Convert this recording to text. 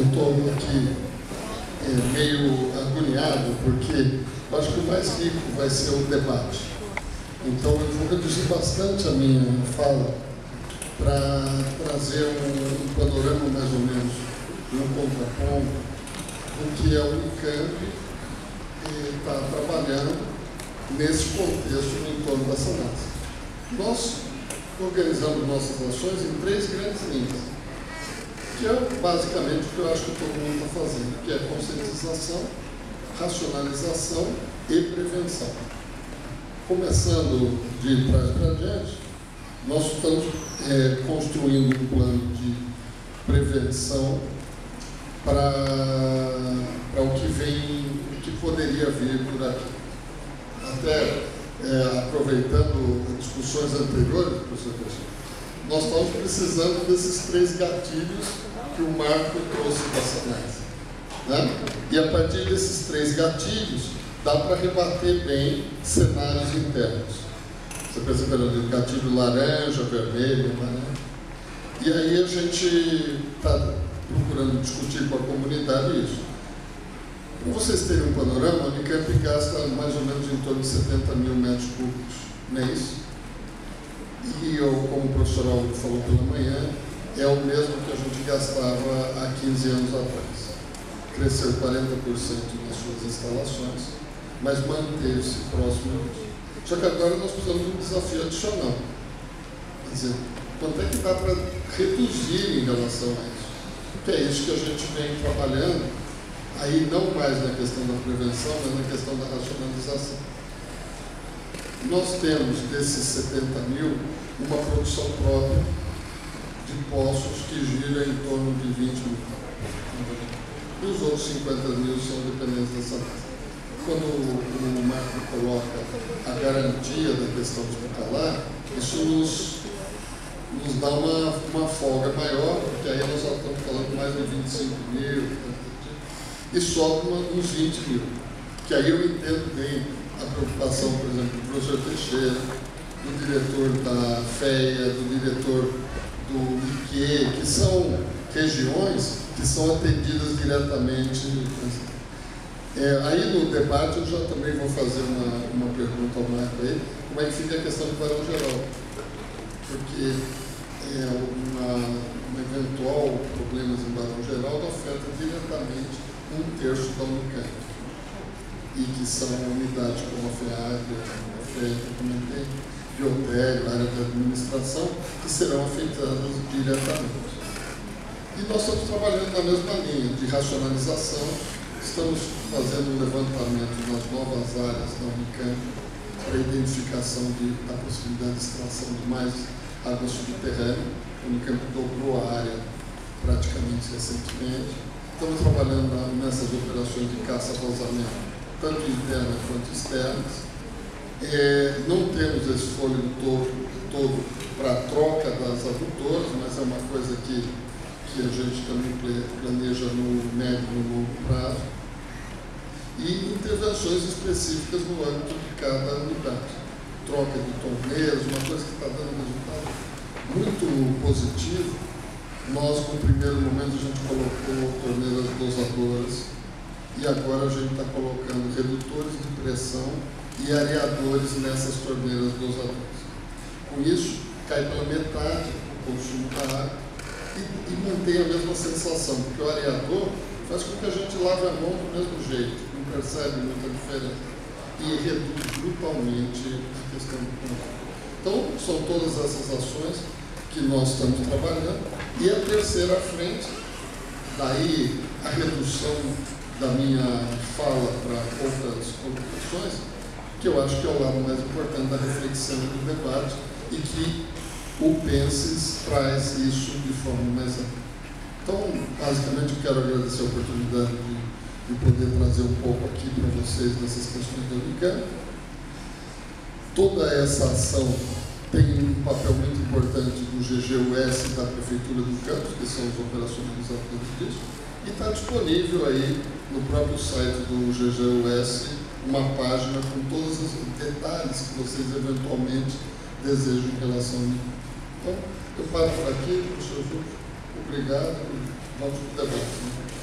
estou aqui meio agoniado, porque eu acho que o mais rico vai ser o debate. Então eu vou reduzir bastante a minha fala para trazer um panorama mais ou menos, um contraponto do que a Unicamp está trabalhando nesse contexto no entorno da SANASC. Nós organizamos nossas ações em 3 grandes linhas, que é basicamente o que eu acho que todo mundo está fazendo, que é conscientização, racionalização e prevenção. Começando de trás para diante, nós estamos construindo um plano de prevenção para o que vem, o que poderia vir por aqui. Até aproveitando discussões anteriores, professor Teixeira, nós estamos precisando desses 3 gatilhos que o Marco trouxe da SANASC, né? E a partir desses 3 gatilhos, dá para rebater bem cenários internos. Você percebeu o gatilho laranja, vermelho, amarelo? E aí a gente está procurando discutir com a comunidade isso. Para vocês terem um panorama, a Unicamp gasta mais ou menos em torno de 70 mil metros cúbicos mês. E eu, como o professor Aldo falou pela manhã, é o mesmo que a gente gastava há 15 anos atrás. Cresceu 40% nas suas instalações, mas manteve-se próximo disso. Só que agora nós precisamos de um desafio adicional. Quer dizer, quanto é que dá para reduzir em relação a isso? Porque é isso que a gente vem trabalhando, aí não mais na questão da prevenção, mas na questão da racionalização. Nós temos, desses 70 mil, uma produção própria de poços que gira em torno de 20 mil. E os outros 50 mil são dependentes dessa base. Quando o Marco coloca a garantia da questão hospitalar, isso nos dá uma folga maior, porque aí nós já estamos falando mais de 25 mil, e sobra uns 20 mil. Que aí eu entendo bem a preocupação, por exemplo, do professor Teixeira, do diretor da FEA, do diretor do IQE, que são regiões que são atendidas diretamente. Aí no debate eu já também vou fazer uma pergunta ao Marco aí, como é que fica a questão do Barão Geraldo, porque um eventual problemas em Barão Geraldo afeta diretamente 1/3 da Unicamp, e que são unidades como a FEAG, a FEA que eu comentei, Biotério, área de administração, que serão afetadas diretamente. E nós estamos trabalhando na mesma linha de racionalização. Estamos fazendo um levantamento nas novas áreas da Unicamp para a identificação da possibilidade de extração de mais água subterrânea. A Unicamp dobrou a área praticamente recentemente. Estamos trabalhando nessas operações de caça-vazamento, tanto interna quanto externas. Não temos esse fôlego todo para a troca das adutoras, mas é uma coisa que a gente também planeja no médio e no longo prazo. E intervenções específicas no âmbito de cada unidade. Troca de torneiras, uma coisa que está dando um resultado muito positivo. Nós, no primeiro momento, a gente colocou torneiras dosadoras e agora a gente está colocando redutores de pressão e areadores nessas torneiras dosadoras. Com isso, cai pela metade o consumo da água e mantém a mesma sensação, porque o areador faz com que a gente lave a mão do mesmo jeito, não percebe muita diferença, e reduz brutalmente a questão do consumo. Então, são todas essas ações que nós estamos trabalhando. E a terceira frente, daí a redução da minha fala para outras conclusões, que eu acho que é o lado mais importante da reflexão e do debate, e que o Penses traz isso de forma mais ampla. Então, basicamente, eu quero agradecer a oportunidade de poder trazer um pouco aqui para vocês dessas questões da Unicamp. Toda essa ação tem um papel muito importante do GGUS e da Prefeitura do Campus, que são os operacionalizadores disso, e está disponível aí no próprio site do GGUS uma página com todos os detalhes que vocês eventualmente desejam em relação a mim. Então, eu paro por aqui, professor Júlio. Obrigado e vamos para o debate.